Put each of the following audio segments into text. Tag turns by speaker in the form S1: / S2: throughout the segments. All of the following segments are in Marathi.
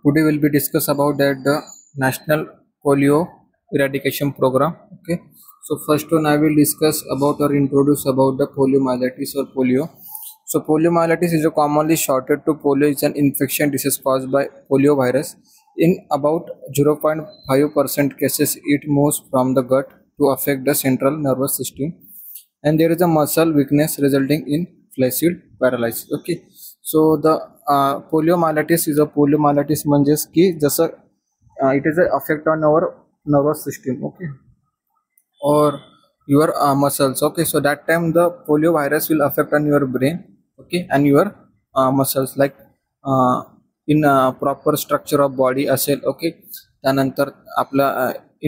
S1: Today we'll be discuss about that the national polio eradication program. Okay, so first one I will discuss about or introduce about the poliomyelitis or polio. So poliomyelitis is a commonly shortened to polio. Is an infection disease caused by polio virus. In about 0.5% cases it moves from the gut to affect the central nervous system, and there is a muscle weakness resulting in flaccid paralysis. Okay, so the poliomyelitis is a poliomyelitis म्हणजेच की जसं it is a affect on our nervous system, okay, or your muscles. Okay, so that time the polio virus will affect on your brain, okay, and your muscles like in proper structure of body असेल. okay, त्यानंतर आपला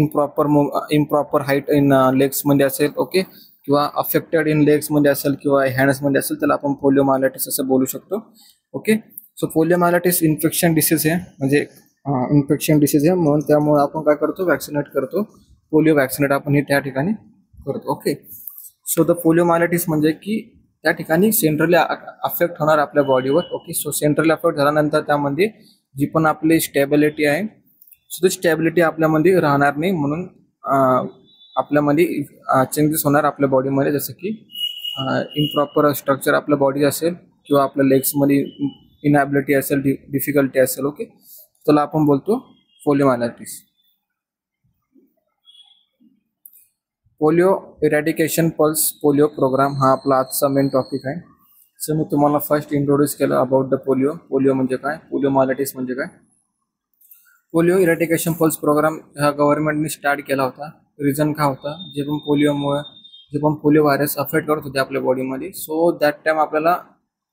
S1: improper height in legs मध्ये असेल, okay, किंवा अफेक्टेड इन लेग्स मध्ये असेल किंवा हँड्स मध्ये असेल त्याला आपण पोलिओमायलायटिस असं बोलू शकतो. ओके, सो पोलिओमायलायटिस इन्फेक्शन डिसीज आहे, म्हणजे इन्फेक्शन डिसीज आहे, म्हणून त्यामुळे आपण काय करतो, वॅक्सिनेट करतो. पोलिओ वॅक्सिनेट आपण हे त्या ठिकाणी करतो. ओके, सो द पोलिओमायलायटिस म्हणजे की त्या ठिकाणी सेंट्रली अफेक्ट होणार आपल्या बॉडीवर. ओके, सो सेंट्रली अफेक्ट झाल्यानंतर त्यामध्ये जी पण आपली स्टेबिलिटी आहे, सो ती स्टेबिलिटी आपल्यामध्ये राहणार नाही, म्हणून आपल्यामध्ये चेंजेस होणार आपल्या बॉडीमध्ये, जसं की इम्प्रॉपर स्ट्रक्चर आपल्या बॉडी असेल किंवा आपल्या लेग्समध्ये इनॅबिलिटी असेल, डिफिकल्टी असेल. ओके, त्याला आपण बोलतो पोलिओमायलायटिस. Polio eradication pulse polio programme हा आपला आजचा मेन टॉपिक आहे. सो मी तुम्हाला फर्स्ट इंट्रोड्यूस केलं अबाउट द पोलिओ. पोलिओ म्हणजे काय, पोलिओमायलायटिस म्हणजे काय. पोलिओ इरॅडिकेशन पल्स प्रोग्राम हा गव्हर्नमेंटने स्टार्ट केला होता. रिझन काय होता, जे पण पोलिओमुळे जे पण पोलिओ व्हायरस अफेक्ट करत होते आपल्या बॉडीमध्ये, सो दॅट टाइम आपल्याला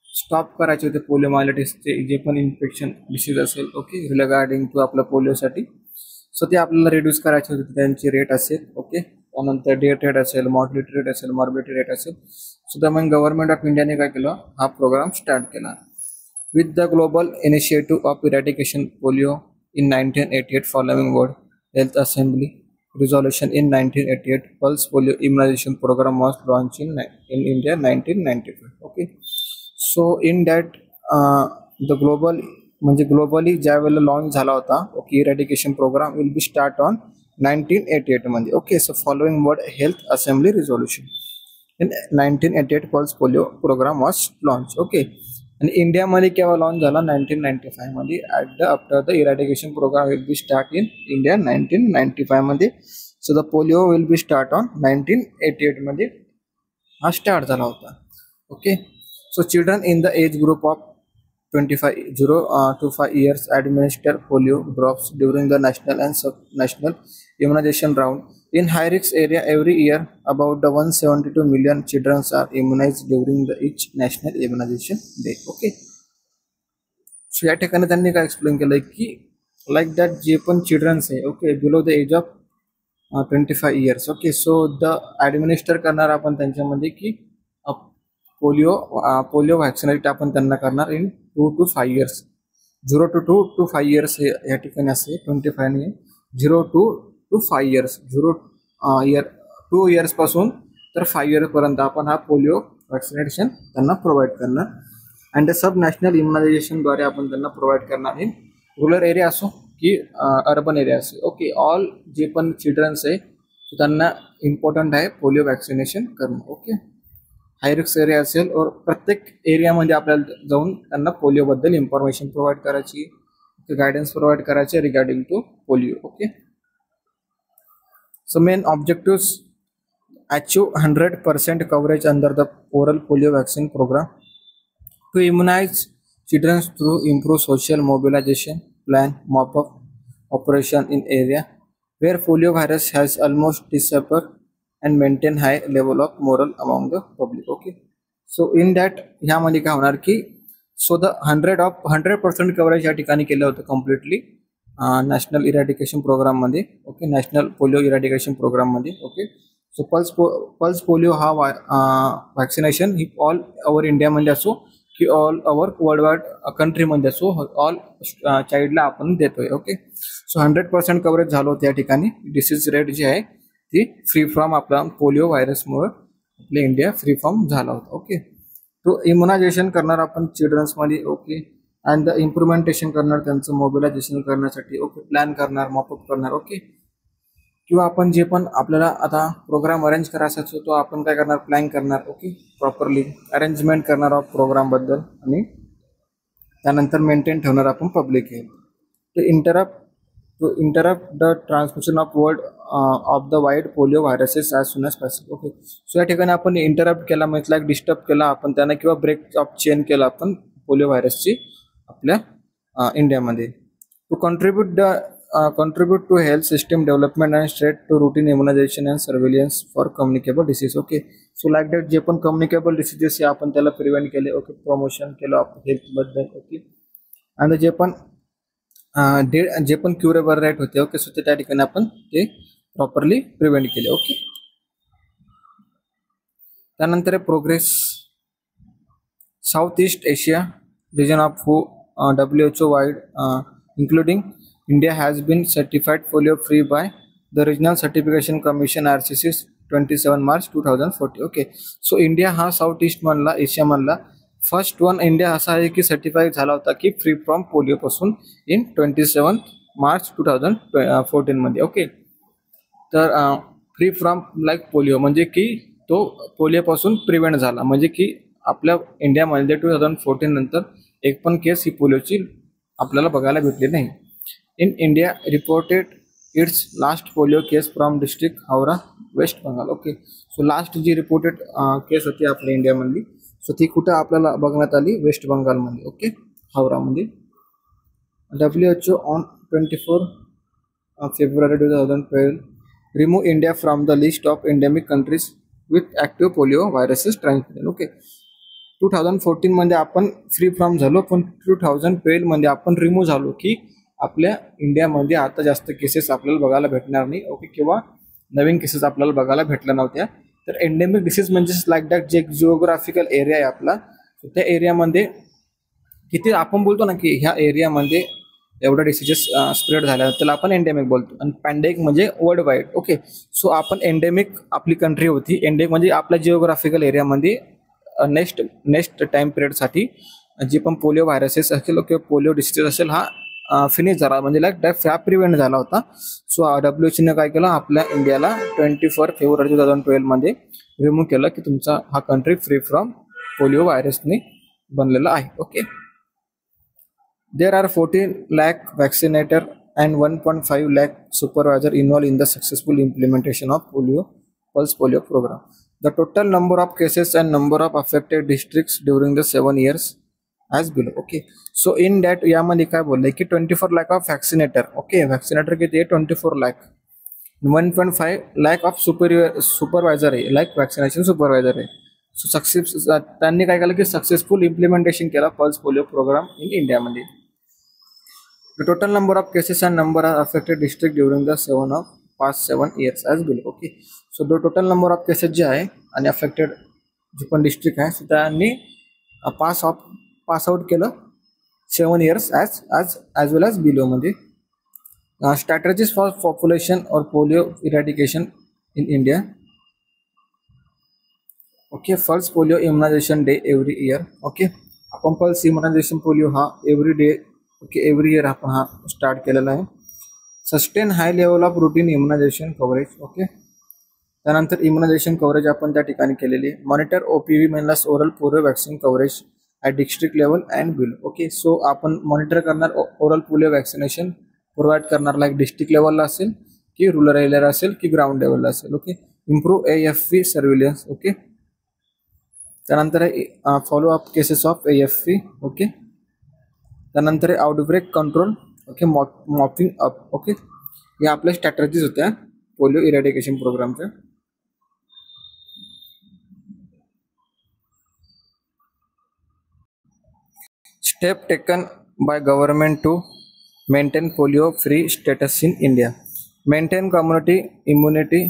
S1: स्टॉप करायचे होते पोलिओमायलायटिसचे जे पण इन्फेक्शन डिसीज असेल, ओके, रिगार्डिंग टू आपल्या पोलिओसाठी. सो ते आपल्याला रिड्यूस करायचे होते, त्यांची रेट असेल. ओके, त्यानंतर डेथ रेट असेल, मॉर्टिलिटी रेट असेल, मॉर्बिडिटी रेट असेल. सो त्यामुळे गव्हर्नमेंट ऑफ इंडियाने काय केलं, हा प्रोग्राम स्टार्ट केला. With the global initiative of eradication polio in 1988 following World Health Assembly resolution in 1988, pulse polio immunization program was launched in India 1995. Okay, so in that the global म्हणजे ग्लोबली ज्या वेळेला लॉन्च झाला होता, okay, eradication program will be start on 1988 मध्ये. Okay, so following World Health Assembly resolution in 1988 pulse polio program was launch. Okay, आणि इंडियामध्ये केव्हा लॉन्च झाला, 1995 मध्ये. After the eradication program will be start in India 1995 मध्ये. So the polio will be start on 1988 मध्ये हा स्टार्ट झाला होता. Okay, so children in the age group of 0 to 5 years administer polio drops during the national and sub-national immunization round. In high-risk area every year, about the 172 million children are immunized during the each national immunization day. Okay. So या ठिकाणी त्यांनी काय एक्सप्लेन केलंय की लाईक दॅट जे पण चिल्ड्रन्स आहे, okay, below the age of 25 years. Okay, so the administer करणार आपण त्यांच्यामध्ये की पोलिओ व्हॅक्सिनेट आपण त्यांना करणार in 2 to 5 years. 0 to 2 to 5 years हे या ठिकाणी असे 25 नाही, 0 to 5 years, 2 years पासून तर 5 years पर्यंत आपण हा पोलिओ व्हॅक्सिनेशन त्यांना प्रोव्हाइड करणार. अँड सब नॅशनल इम्युनायझेशन द्वारे आपण त्यांना प्रोव्हाइड करणार इन रुरल एरिया असो की अर्बन एरिया असेल. ओके, ऑल जे पण चिल्ड्रन्स आहे त्यांना इम्पॉर्टंट आहे पोलिओ व्हॅक्सिनेशन करणं. ओके, हायरिक्स एरिया असेल और प्रत्येक एरियामध्ये आपल्याला जाऊन त्यांना पोलिओबद्दल इन्फॉर्मेशन प्रोव्हाइड करायची, गायडन्स प्रोव्हाइड करायचे regarding to polio. Okay, so main objectives achieve 100% coverage under the oral polio vaccine program, to immunize children through improve social mobilization plan, mop up operation in area where polio virus has almost disappeared and maintain high level of moral among the public. Okay, so in that ह्यामध्ये काय होणार की सो द 100% कव्हरेज या ठिकाणी केलं होतं कम्प्लिटली नॅशनल इरॅडिकेशन प्रोग्राम मध्ये. Okay, national polio eradication programme मध्ये. ओके, सो पल्स पोलिओ हा व्हॅक्सिनेशन ही ऑल ओव्हर इंडियामध्ये असो की ऑल ओव्हर वर्ल्ड वाईड कंट्रीमध्ये असो, ऑल चाइल्डला आपण देतोय. ओके, सो 100% कव्हरेज झालं होतं या ठिकाणी. डिसीज रेट जी आहे ती फ्री फ्रॉम आपला पोलिओ व्हायरसमुळे आपल्या इंडिया फ्री फ्रॉम झाला होता. ओके, तो इम्युनायझेशन करणार आपण चिल्ड्रन्समध्ये. ओके, अँड द इम्प्रुव्हमेंटेशन करणार, त्यांचं मोबिलायझेशन करण्यासाठी, ओके, प्लॅन करणार, मॉपअप करणार, ओके, किंवा आपण जे पण आपल्याला आता प्रोग्राम अरेंज करायचा असतो तो आपण काय करणार, प्लॅन करणार, ओके, प्रॉपरली अरेंजमेंट करणार ऑफ प्रोग्रामबद्दल, आणि त्यानंतर मेंटेन ठेवणार आपण public health. To interrupt the transmission of world of the wide polio viruses as soon as possible. Okay, so या ठिकाणी आपण इंटरप्ट केला म्हणजे लाईक डिस्टर्ब केला आपण त्यांना, किंवा ब्रेक ऑफ चेन केला आपण पोलिओ व्हायरसची आपल्या इंडियामध्ये. To contribute to health system development and straight to routine immunization and surveillance for communicable disease. Okay, so like that जे पण communicable diseases आहे आपण त्याला प्रिव्हेंट केले, ओके, प्रमोशन केलं आपण हेल्थ बद्दल, ओके, आणि जे पण क्युरेबल राईट होते, ओके, सो त्या ठिकाणी आपण ते प्रॉपरली प्रिव्हेंट केले. ओके, त्यानंतर progress. South east Asia region of WHO wide including India has been certified polio free by the Regional Certification Commission RCC 27 March 2040. Okay, so India हा साऊथ ईस्ट मधला, एशिया मधला फर्स्ट वन इंडिया असा आहे की सर्टिफाय झाला होता की फ्री फ्रॉम पोलिओ पासून इन 27 मार्च 2014 मध्ये. ओके, तर फ्री फ्रॉम लाईक पोलिओ म्हणजे की तो पोलिओपासून प्रिव्हेंट झाला, म्हणजे की आपल्या इंडियामध्ये 2014 नंतर एक पण केस ही पोलिओची आपल्याला बघायला भेटली नाही. In India reported its last polio case from district Howrah, West Bengal. Okay, so last जी रिपोर्टेड केस होती आपल्या इंडियामधली, सो ती कुठं आपल्याला बघण्यात आली, वेस्ट बंगालमध्ये. ओके, हावरामध्ये. WHO on 24 February 2012 remove India from the list of endemic countries with active polio viruses transmission. Okay, 2014 मध्ये आपण फ्री फ्रॉम झालो, पण 2012 मध्ये आपण रिमूव्ह झालो की आपल्या इंडियामध्ये आता जास्त केसेस आपल्याला बघायला भेटणार नाही. ओके, किंवा नवीन केसेस आपल्याला बघायला भेटल्या नव्हत्या. तर एंडेमिक डिसीज म्हणजे लाईक दॅट जे जिओग्राफिकल एरिया आहे आपला, त्या एरियामध्ये किती आपण बोलतो ना की ह्या एरियामध्ये एवढा डिसीजेस स्प्रेड झाल्या त्याला आपण एंडेमिक बोलतो, आणि पॅन्डेमिक म्हणजे वर्ल्ड वाईड. ओके, सो आपण एंडेमिक आपली कंट्री होती, एंडेमिक म्हणजे आपल्या जिओग्राफिकल एरियामध्ये नेक्स्ट टाइम पिरियडसाठी जे पण पोलिओ व्हायरसेस असेल किंवा पोलिओ डिसीजेस असेल हा फिनिश झाला, म्हणजे लाईक दॅट प्रिव्हेंट झाला होता. सो WHO ने काय केलं, आपल्या इंडियाला 24 फेब्रुवारी 2012 मध्ये रिमूव्ह केलं की तुमचा हा कंट्री फ्री फ्रॉम पोलिओ व्हायरसने बनलेला आहे. Okay, there are 14 lakh vaccinator and 1.5 lakh supervisor involve in the successful implementation of pulse polio program. The total number of cases and number of affected districts during the 7 years as below. Okay, so in that यामध्ये काय बोलले की 24 lakh of vaccinator. ओके, वॅक्सिनेटर किती आहे, 24 lakh. 1.5 lakh of सुपरवायझर आहे, लाईक वॅक्सिनेशन सुपरवायझर आहे. सो त्यांनी काय केलं की सक्सेसफुल इम्प्लिमेंटेशन केला पल्स पोलिओ प्रोग्राम इन इंडियामध्ये. The total number of cases and number of affected district during the past 7 years as below. Okay, so total number of cases जे आहे आणि अफेक्टेड जे पण डिस्ट्रिक्ट आहे सो त्यांनी पास आउट केलं 7 years ॲज वेल ॲज बिलोमध्ये. स्ट्रॅटेजीज फॉर पॉप्युलेशन और polio eradication in India. Okay, pulse polio immunization day every year. Okay, आपण पल्स इम्युनायझेशन पोलिओ हा every day, okay, every year आपण हा स्टार्ट केलेला आहे. Sustain high level of routine immunization coverage. Okay, त्यानंतर इम्युनायझेशन कव्हरेज आपण त्या ठिकाणी केलेली. मॉनिटर OPV म्हणलास oral polio vaccine coverage at district level and below. Okay, so आपण मॉनिटर करणार ओरल पोलिओ वॅक्सिनेशन प्रोव्हाइड करणार, लाईक डिस्ट्रिक्ट लेवलला असेल की रुरल एरियाला असेल की ग्राउंड लेवलला असेल. Okay, improve AFP surveillance. Okay, त्यानंतर follow up cases of AFP. Okay, त्यानंतर outbreak control. Okay, mopping up. Okay, या आपल्या स्ट्रॅटेजीज होत्या पोलिओ इरॅडिकेशन प्रोग्रामच्या. Step taken by government to maintain polio free status in India. Maintain community immunity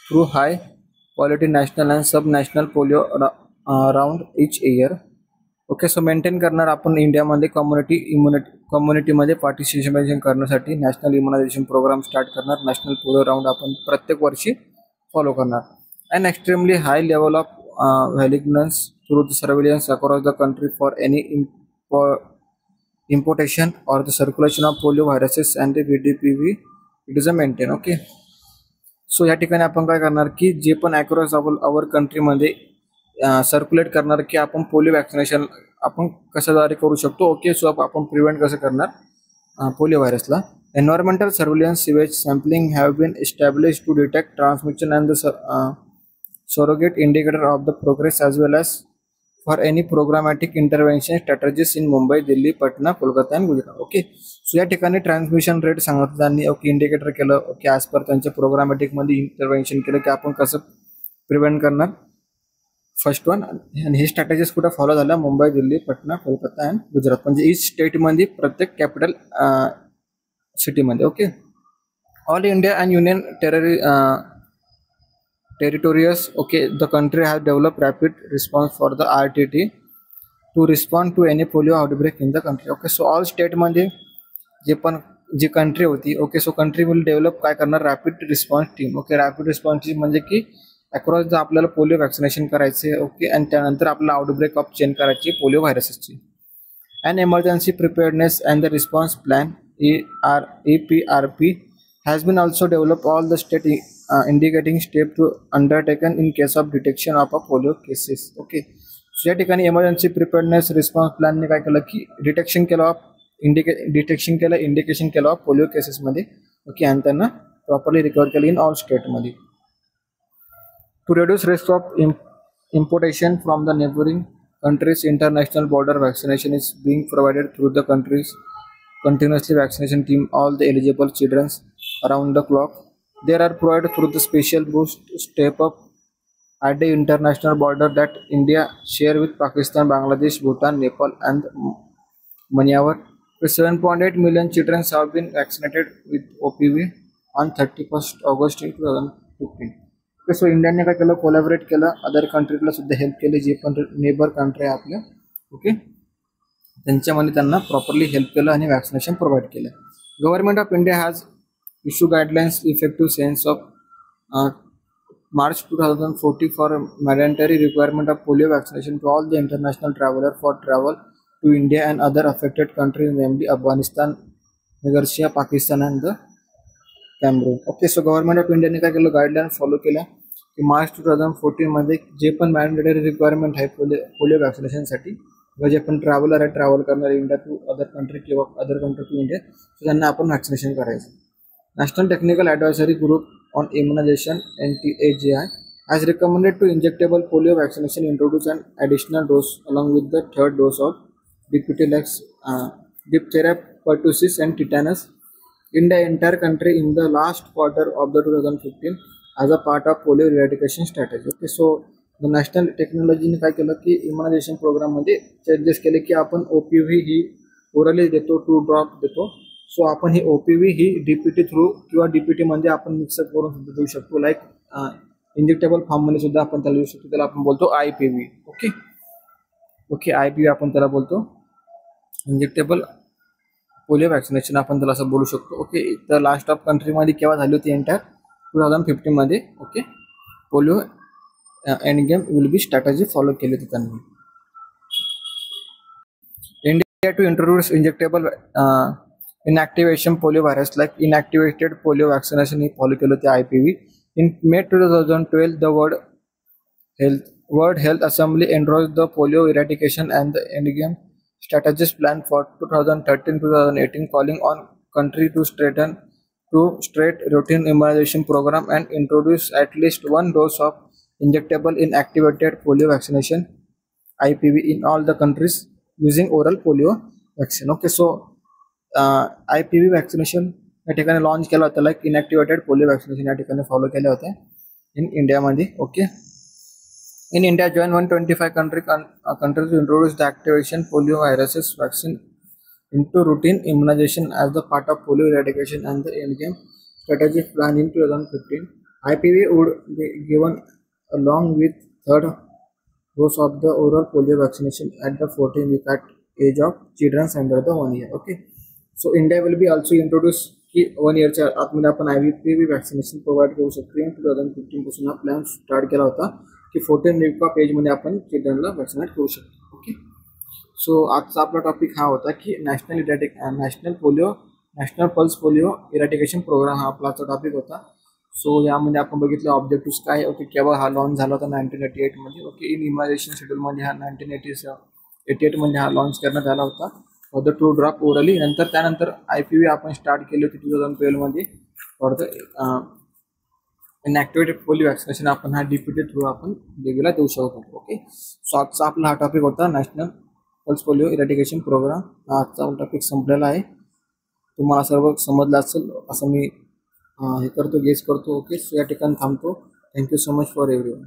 S1: through high quality national and sub national polio round each year. Okay, so maintain करणार आपण इंडियामध्ये कम्युनिटीमध्ये पार्टिसिपेशन करण्यासाठी नॅशनल इम्युनायझेशन प्रोग्राम स्टार्ट करणार. नॅशनल पोलिओ राऊंड आपण प्रत्येक वर्षी फॉलो करणार. And extremely high level of vigilance through the surveillance across the country for any importation or the circulation of polio viruses and the VDPV it is a maintain. Okay, so या ठिकाणी आपण काय करणार की जे पण अक्रॉस आवर कंट्रीमध्ये सर्क्युलेट करणार की आपण पोलिओ वॅक्सिनेशन आपण कशाद्वारे करू शकतो. ओके, सो आपण प्रिव्हेंट कसं करणार पोलिओ व्हायरसला. Environmental surveillance sewage sampling have been established to detect transmission and the surrogate indicator of the progress as well as for any programmatic intervention strategies in Mumbai, Delhi, Patna, Kolkata and Gujarat. Okay, so या ठिकाणी ट्रान्समिशन रेट सांगितलं त्यांनी. ओके, इंडिकेटर केलं. ओके, ॲज पर त्यांच्या प्रोग्रामॅटिकमध्ये इंटरव्हेन्शन केलं की आपण कसं प्रिव्हेंट करणार फर्स्ट वन. आणि ही स्ट्रॅटेजीज कुठं फॉलो झाल्या मुंबई, दिल्ली, पटना, कोलकाता अँड गुजरात म्हणजे ईच स्टेटमध्ये प्रत्येक कॅपिटल सिटीमध्ये. Okay, all India and union territories. Okay, the country has developed rapid response for the RTT to respond to any polio outbreak in the country. Okay, so all state मध्ये जे पण जी कंट्री होती. Okay, so country will develop काय करणार rapid response team. Okay, rapid response team म्हणजे की अक्रॉस जर आपल्याला पोलिओ वॅक्सिनेशन करायचे. ओके, आणि त्यानंतर आपल्याला आउटब्रेक ऑफ चेन करायची पोलिओ व्हायरसेसची. And emergency preparedness and the response plan EPRP has been also developed all the state indicating step to undertaken in case of detection of a polio cases. Okay, so या ठिकाणी इमर्जन्सी प्रिपेअर्डनेस रिस्पॉन्स प्लॅनने काय केलं की डिटेक्शन केलं इंडिकेशन केलं पोलिओ केसेसमध्ये. ओके, आणि त्यांना प्रॉपरली रिकवर केलं इन ऑल स्टेटमध्ये. To reduce risk of importation from the neighboring countries, international border vaccination is being provided through the country's continuously vaccination team. All the eligible children around the clock there are provided through the special boost step up at the international border that India share with Pakistan, Bangladesh, Bhutan, Nepal and Myanmar. 7.8 million children have been vaccinated with OPV on 31st August 2015. Okay, so इंडियाने काय केलं कोलॅबरेट केलं अदर कंट्रीला सुद्धा हेल्प केली जे पण नेबर कंट्री आहे आपल्या. ओके, त्यांच्यामध्ये त्यांना प्रॉपरली हेल्प केलं आणि वॅक्सिनेशन प्रोव्हाइड केलं. Government of India has issue guidelines effective sense of March 2040 for mandatory requirement of polio vaccination to all the international traveler for travel to India and other affected countries, namely Afghanistan, Nigeria, Pakistan and the Cameroon. Okay, so government of इंडियाने काय केलं गाईडलाईन फॉलो केल्या की मार्च 2014 मध्ये जे पण मॅन्डेटरी रिक्वायरमेंट आहे पोलिओ वॅक्सिनेशनसाठी किंवा जे पण ट्रॅव्हलर आहे ट्रॅव्हल करणारे इंडिया टू अदर कंट्री किंवा other country to India so त्यांना आपण वॅक्सिनेशन करायचं. National technical advisory group on immunization NTAGI has recommended to injectable polio vaccination introduce an additional dose along with the third dose of DPT-Lex, diphtheria, pertussis and tetanus in the entire country in the last quarter of the 2015 as a part of polio eradication strategy. Okay, so the national technology ने काय केलं की immunization program मध्ये चेंजेस केले की आपण OPV ही orally देतो 2 ड्रॉप देतो. सो आपण ही OPV ही DPT थ्रू किंवा DPT मध्ये आपण मिक्सअप करून सुद्धा देऊ शकतो. लाईक इंजेक्टेबल फॉर्ममध्ये सुद्धा आपण त्याला देऊ शकतो. त्याला आपण बोलतो IPV. ओके ओके, IPV आपण त्याला बोलतो इंजेक्टेबल पोलिओ वॅक्सिनेशन आपण त्याला असं बोलू शकतो. ओके, तर लास्ट ऑफ कंट्रीमध्ये केव्हा झाली होती एंटायर 2015 मध्ये. Okay, polio end game will be strategy follow केली होती त्यांनी. India to introduce injectable inactivation polio virus like inactivated polio vaccination ही फॉलो केलं होते IPV. In May 2012 the World Health Assembly endorsed the polio eradication and the endgame strategies plan for 2013-2018 calling on country to straight routine immunization program and introduce at least one dose of injectable inactivated polio vaccination IPV in all the countries using oral polio vaccine. Okay, so IPV vaccination या ठिकाणी लॉन्च केलं होतं लाईक इनॅक्टिवेटेड पोलिओ वॅक्सिनेशन या ठिकाणी फॉलो केले होते इन इंडियामध्ये. Okay, in India join 125 countries to introduce the activation polio viruses vaccine into routine immunization as the part of polio eradication and the endgame strategic plan in 2015. IPV would be given along with third dose of the oral polio vaccination at the 14-week at age of children under the 1 year. Okay, so India will be also introduce की 1 इयरच्या आतमध्ये आपण IPV वॅक्सिनेशन प्रोव्हाइड करू शकतो. 2015 पासून हा प्लॅन स्टार्ट केला होता की 14 वीक ऑफ एजमध्ये आपण चिल्ड्रनला वॅक्सिनेट करू शकतो. ओके, सो आजचा आपला टॉपिक हा होता की national pulse polio eradication programme हा आपला टॉपिक होता. सो यामध्ये आपण बघितलं ऑब्जेक्टिव्ह काय होते, केव्हा हा लॉन्च झाला होता 1988 मध्ये. ओके, इन इमॅजिनेशन शेड्यूलमध्ये हा 1988 मध्ये हा लॉन्च करण्यात आला होता फॉर द 2 ड्रॉप ओरली. त्यानंतर IPV आपण स्टार्ट केली होती 2012 मध्ये फॉर द इनॅक्टिवेटेड पोलिओ वॅक्सिनेशन. आपण हा DPT थ्रू आपण बेबीला देऊ शकतो. ओके, सो आजचा आपला हा टॉपिक होता national pulse polio eradication programme. आजचा टॉपिक संपलेला आहे. तुम्हाला सर्व समजलं असेल असं मी हे करतो, गेस करतो. ओके, सो या ठिकाणी थांबतो. Thank you so much for everyone.